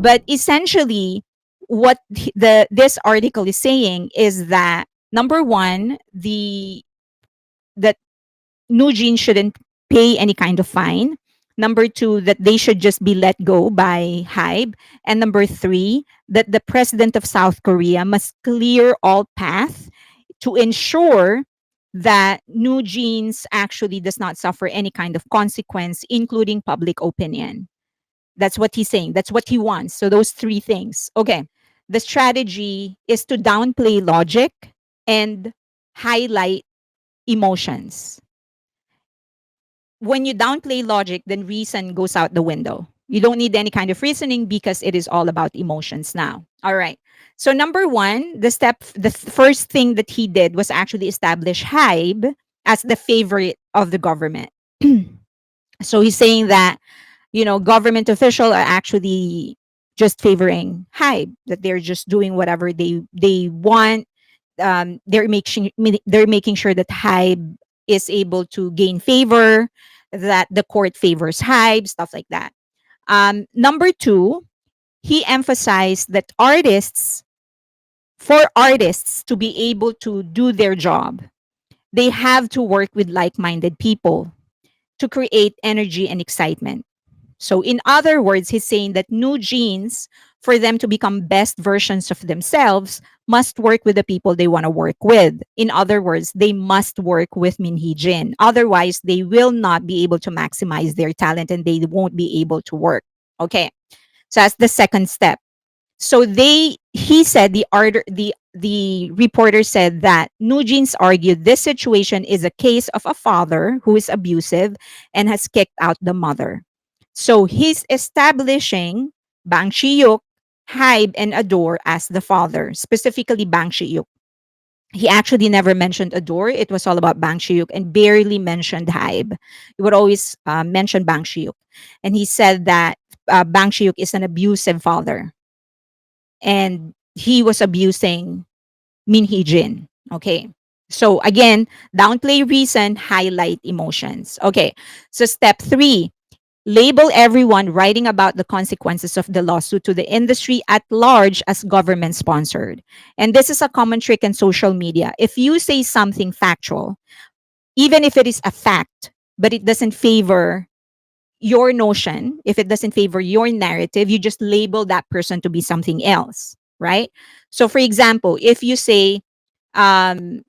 But essentially, what this article is saying is that number one, the that Nugent shouldn't pay any kind of fine. Number two, that they should just be let go by HYBE. And number three, that the president of South Korea must clear all path to ensure that Nugent actually does not suffer any kind of consequence, including public opinion. That's what he's saying. That's what he wants. So those three things. Okay. The strategy is to downplay logic and highlight emotions. When you downplay logic, then reason goes out the window. You don't need any kind of reasoning because it is all about emotions now. All right. So number one, the first thing that he did was actually establish HYBE as the favorite of the government. So he's saying that, government officials are actually just favoring HYBE, that they're just doing whatever they want. They're making sure that HYBE is able to gain favor, that the court favors HYBE, stuff like that. Number two, he emphasized that for artists to be able to do their job, they have to work with like-minded people to create energy and excitement. So, in other words, he's saying that new genes, for them to become best versions of themselves, must work with the people they want to work with. In other words, they must work with Minhee Jin. Otherwise, they will not be able to maximize their talent and they won't be able to work. Okay. So that's the second step. So he said the reporter said that Nugents argued this situation is a case of a father who is abusive and has kicked out the mother. So he's establishing Bang Shiyuk, HYBE, and Adore as the father, specifically Bang Shiyuk. He actually never mentioned Adore. It was all about Bang Shiyuk and barely mentioned HYBE. He would always mention Bang Shiyuk. And he said that Bang Shiyuk is an abusive father. And he was abusing Minhee Jin. Okay. So again, downplay reason, highlight emotions. Okay. So step three, label everyone writing about the consequences of the lawsuit to the industry at large as government sponsored. And this is a common trick in social media. If you say something factual, even if it is a fact, but it doesn't favor your notion, if it doesn't favor your narrative, you just label that person to be something else, right? So, for example, if you say um,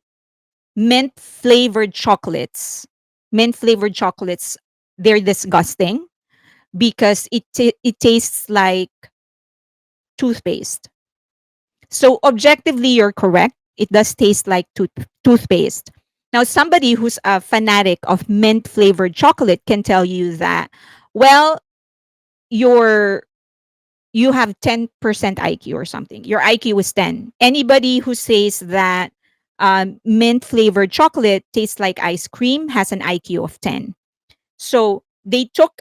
mint flavored chocolates, they're disgusting because it tastes like toothpaste. So, objectively, you're correct. It does taste like toothpaste. Now, somebody who's a fanatic of mint flavored chocolate can tell you that, well, your you have 10% IQ or something. Your IQ is 10. Anybody who says that mint flavored chocolate tastes like ice cream has an IQ of 10. So they took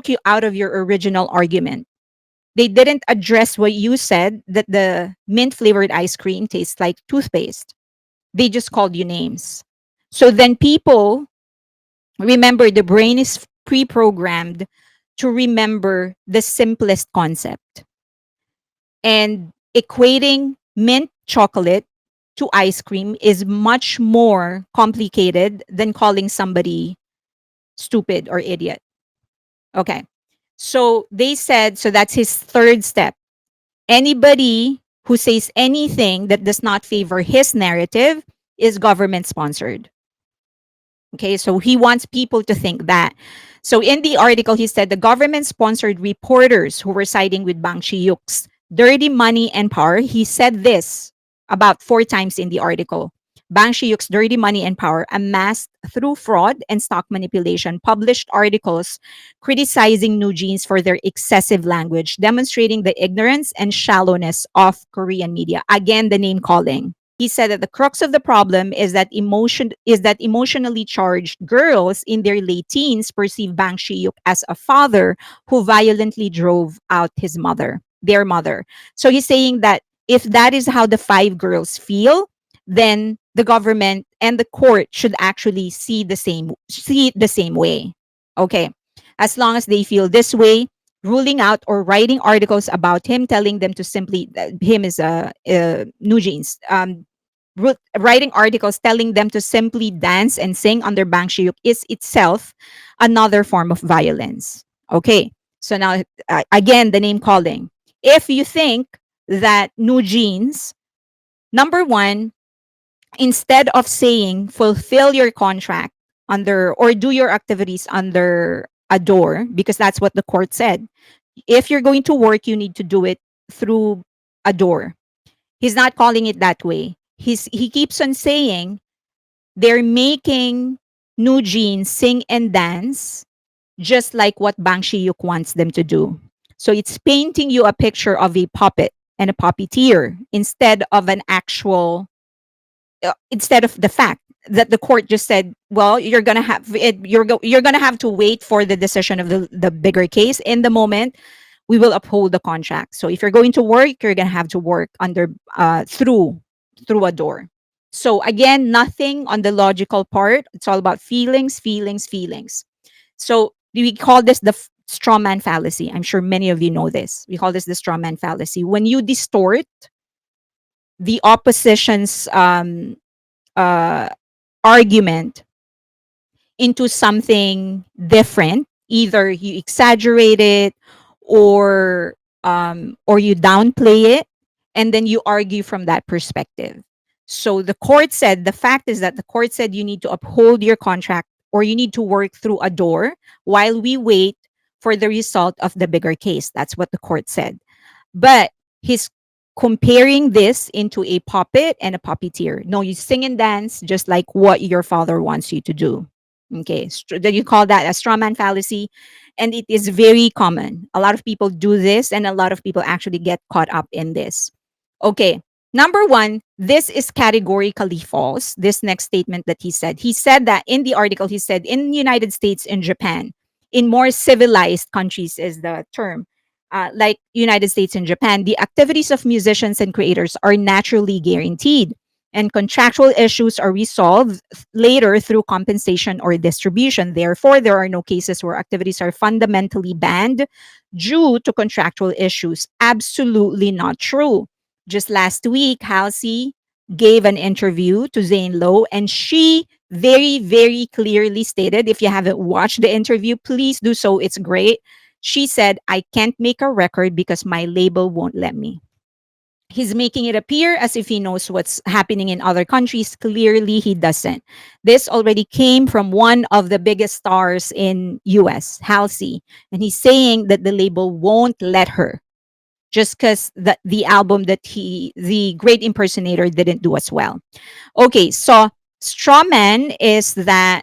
you out of your original argument. They didn't address what you said, that the mint flavored ice cream tastes like toothpaste. They just called you names. So then people, remember, the brain is pre-programmed to remember the simplest concept. And equating mint chocolate to ice cream is much more complicated than calling somebody stupid or idiot. Okay. So they said, so that's his third step. Anybody who says anything that does not favor his narrative is government sponsored. Okay, so he wants people to think that. So in the article, he said the government sponsored reporters who were siding with Bang Chiyuk's dirty money and power. He said this about 4 times in the article. Bang Chiyuk's dirty money and power amassed through fraud and stock manipulation, published articles criticizing New Jeans for their excessive language, demonstrating the ignorance and shallowness of Korean media. Again, the name calling. He said that the crux of the problem is that emotionally charged girls in their late teens perceive Bang Shiyuk as a father who violently drove out their mother. So he's saying that if that is how the 5 girls feel, then the government and the court should actually see it the same way. Okay. As long as they feel this way, ruling out or writing articles about him, telling them to simply him is New Jeans. Writing articles telling them to simply dance and sing under Bang Shiyuk is itself another form of violence. Okay, so now again the name calling. If you think that New Jeans, number one, instead of saying fulfill your contract under or do your activities under a door, because that's what the court said, if you're going to work, you need to do it through a door. He's not calling it that way. He keeps on saying they're making New Jeans sing and dance just like what Bang Shiyuk wants them to do. So it's painting you a picture of a puppet and a puppeteer instead of an actual, instead of the fact that the court just said, well, you're gonna have it, you're gonna have to wait for the decision of the bigger case. In the moment, we will uphold the contract. So if you're going to work, you're gonna have to work under through a door. So again, nothing on the logical part. It's all about feelings, feelings, feelings. So we call this the straw man fallacy. I'm sure many of you know this. We call this the straw man fallacy. When you distort the opposition's uh, argument into something different, either you exaggerate it or you downplay it, and then you argue from that perspective. So the court said, the fact is that the court said you need to uphold your contract or you need to work through a door while we wait for the result of the bigger case. That's what the court said. But he's comparing this into a puppet and a puppeteer. No, you sing and dance just like what your father wants you to do. Okay, that you call that a straw man fallacy, and it is very common. A lot of people do this, and a lot of people actually get caught up in this. Okay, number one, this is categorically false. This next statement that he said that in the article, he said in the United States and Japan, in more civilized countries is the term, like United States and Japan, the activities of musicians and creators are naturally guaranteed, and contractual issues are resolved later through compensation or distribution. Therefore, there are no cases where activities are fundamentally banned due to contractual issues. Absolutely not true. Just last week, Halsey gave an interview to Zane Lowe, and she very, very clearly stated, if you haven't watched the interview, please do so. It's great. She said, I can't make a record because my label won't let me. He's making it appear as if he knows what's happening in other countries. Clearly, he doesn't. This already came from one of the biggest stars in US, Halsey, and he's saying that the label won't let her just because the album that the great impersonator didn't do as well. Okay, so strawman is that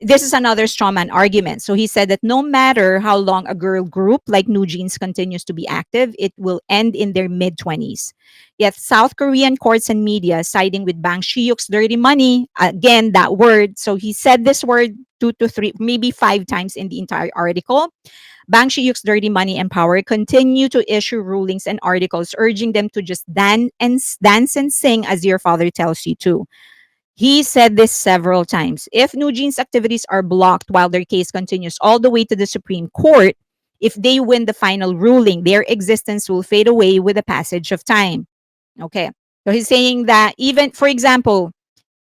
this is another strawman argument. So he said that no matter how long a girl group like New Jeans continues to be active, it will end in their mid 20s. Yet South Korean courts and media siding with Bang Shiyuk's dirty money, again, that word. So he said this word 2 to 3, maybe 5 times in the entire article. Bang Shiyuk's dirty money and power continue to issue rulings and articles urging them to just dance and sing as your father tells you to. He said this several times. If New Jeans' activities are blocked while their case continues all the way to the Supreme Court, if they win the final ruling, their existence will fade away with the passage of time. Okay. So he's saying that even, for example,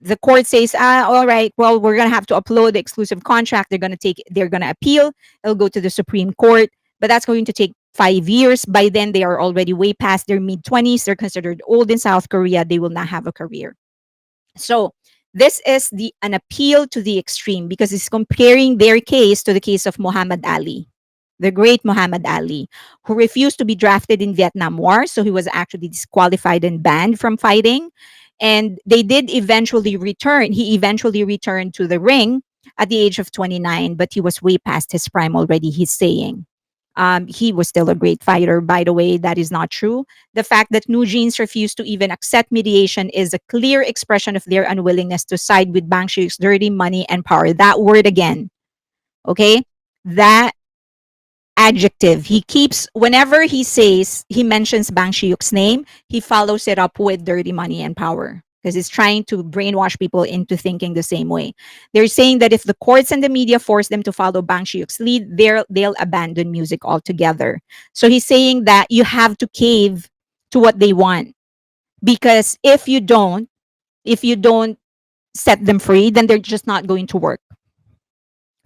the court says, all right, well, we're going to have to upload the exclusive contract. They're going to appeal. It'll go to the Supreme Court, but that's going to take 5 years. By then, they are already way past their mid 20s. They're considered old in South Korea. They will not have a career. So this is an appeal to the extreme because it's comparing their case to the case of Muhammad Ali, the great Muhammad Ali, who refused to be drafted in Vietnam War. So he was actually disqualified and banned from fighting. And they did eventually return. He eventually returned to the ring at the age of 29, but he was way past his prime already, he's saying. He was still a great fighter, by the way. That is not true. The fact that New Jeans refused to even accept mediation is a clear expression of their unwillingness to side with Bang Shiyuk's dirty money and power. That word again, okay? That adjective. He keeps, whenever he mentions Bang Shiyuk's name, he follows it up with dirty money and power. because it's trying to brainwash people into thinking the same way. They're saying that if the courts and the media force them to follow Bang Shiyuk's lead, they'll abandon music altogether. So he's saying that you have to cave to what they want, because if you don't set them free, then they're just not going to work.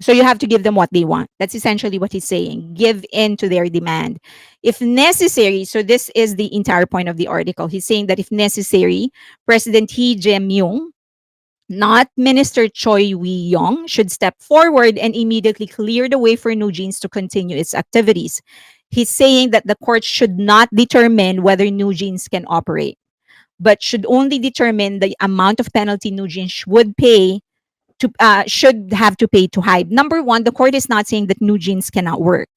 So you have to give them what they want. That's essentially what he's saying. Give in to their demand. If necessary, so this is the entire point of the article. He's saying that if necessary, President Hee Jae-myung, not Minister Choi Wee-yong, should step forward and immediately clear the way for New Jeans to continue its activities. He's saying that the court should not determine whether New Jeans can operate, but should only determine the amount of penalty New Jeans should have to pay to HYBE. Number one, the court is not saying that New Jeans cannot work.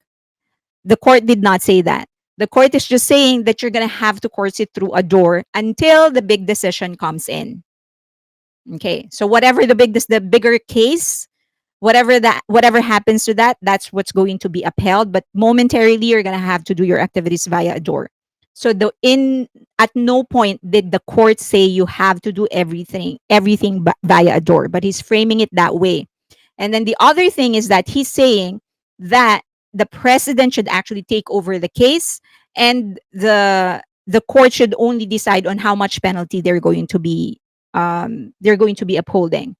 The court did not say that. The court is just saying that you're going to have to course it through a door until the big decision comes in. Okay, so whatever the bigger case, whatever happens to that, that's what's going to be upheld. But momentarily, you're going to have to do your activities via a door. So at no point did the court say you have to do everything via a door, but he's framing it that way. And then the other thing is that he's saying that the president should actually take over the case, and the court should only decide on how much penalty they're going to be upholding,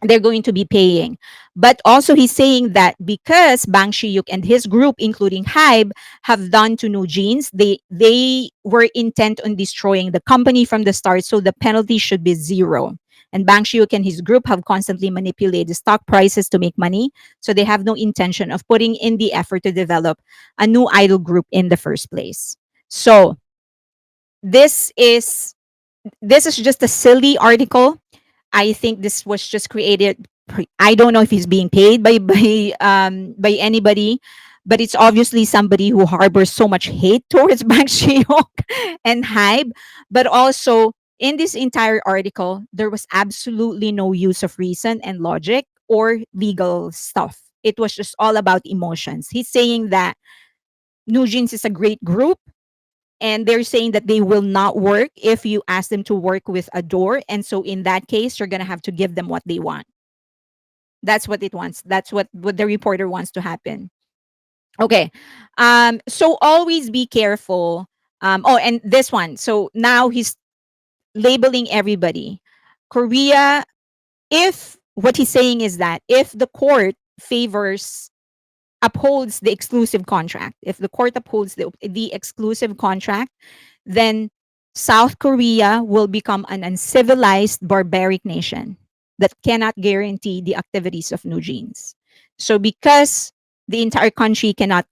they're going to be paying. But also he's saying that because Bang Shiyuk and his group, including HYBE, have done to New Jeans, they were intent on destroying the company from the start, so the penalty should be zero. And Bang Shiyuk and his group have constantly manipulated the stock prices to make money, so they have no intention of putting in the effort to develop a new idol group in the first place. So this is just a silly article. I think this was just created. I don't know if he's being paid by anybody, but it's obviously somebody who harbors so much hate towards Bang Sheok and HYBE. But also in this entire article, there was absolutely no use of reason and logic or legal stuff. It was just all about emotions. He's saying that New Jeans is a great group, and they're saying that they will not work if you ask them to work with a door, and so in that case you're going to have to give them what they want. That's what it wants. That's what the reporter wants to happen. Okay. So always be careful. Oh, and this one, so now he's labeling everybody. Korea, if what he's saying is that if the court upholds the exclusive contract, if the court upholds the exclusive contract, then South Korea will become an uncivilized, barbaric nation that cannot guarantee the activities of New Jeans. So because the entire country cannot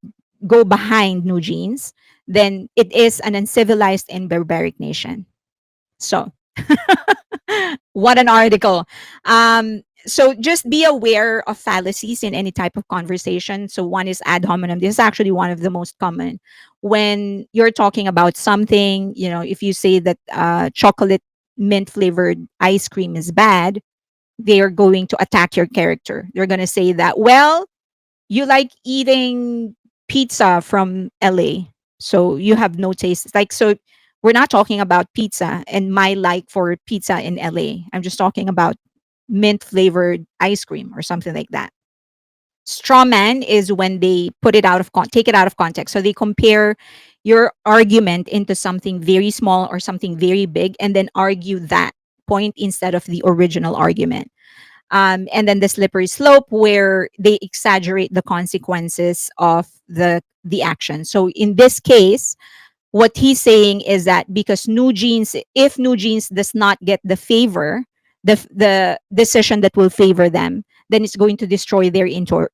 go behind New Jeans, then it is an uncivilized and barbaric nation. So what an article. So just be aware of fallacies in any type of conversation. So one is ad hominem. This is actually one of the most common. When you're talking about something, if you say that chocolate mint flavored ice cream is bad, they are going to attack your character. They're going to say that, well, you like eating pizza from LA, so you have no taste. So we're not talking about pizza and my like for pizza in LA. I'm just talking about mint flavored ice cream or something like that. Straw man is when they take it out of context. So they compare your argument into something very small or something very big, and then argue that point instead of the original argument. And then the slippery slope, where they exaggerate the consequences of the action. So in this case, what he's saying is that because if New Jeans does not get the decision that will favor them, then it's going to destroy their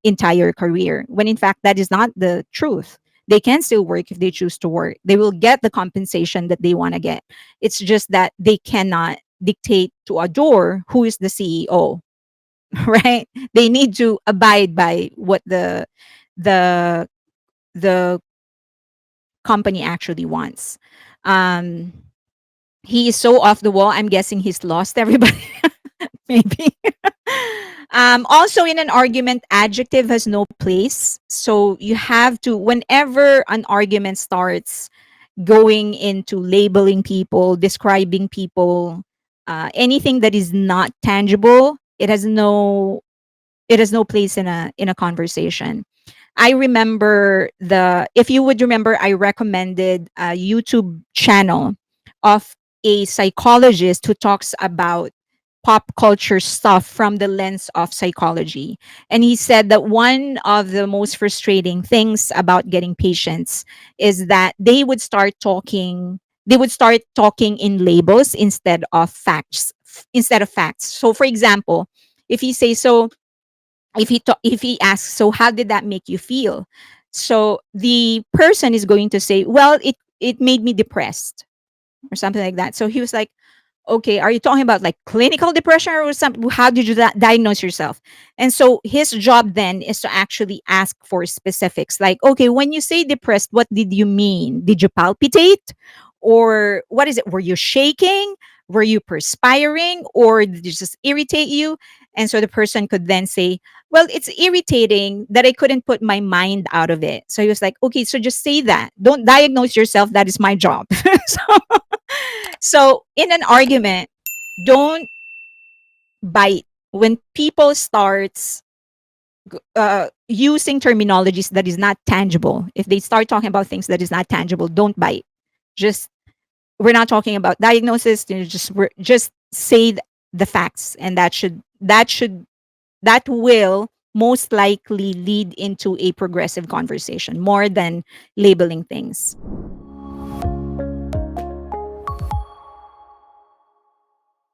entire career. When in fact, that is not the truth. They can still work if they choose to work. They will get the compensation that they want to get. It's just that they cannot dictate to a door who is the CEO, right? They need to abide by what the company actually wants. He is so off the wall. I'm guessing he's lost everybody. Maybe. Also, in an argument, adjective has no place. So you have to, whenever an argument starts going into labeling people, describing people, Anything that is not tangible, it has no place in a conversation. I remember if you would remember, I recommended a YouTube channel of a psychologist who talks about pop culture stuff from the lens of psychology. And he said that one of the most frustrating things about getting patients is that they would start talking in labels instead of facts. So for example, if he says so if he asks, so how did that make you feel? So the person is going to say, well, it made me depressed or something like that. So he was like, okay, are you talking about like clinical depression or something? How did you diagnose yourself? And so his job then is to actually ask for specifics, like, okay, when you say depressed, what did you mean? Did you palpitate, or what is it? Were you shaking? Were you perspiring, or did it just irritate you? And so the person could then say, well, it's irritating that I couldn't put my mind out of it. So he was like, okay, so just say that, don't diagnose yourself, that is my job. so so in an argument, don't bite. When people starts using terminologies that is not tangible, if they start talking about things that is not tangible, don't bite. Just, we're not talking about diagnosis. Just say the facts, and that will most likely lead into a progressive conversation more than labeling things.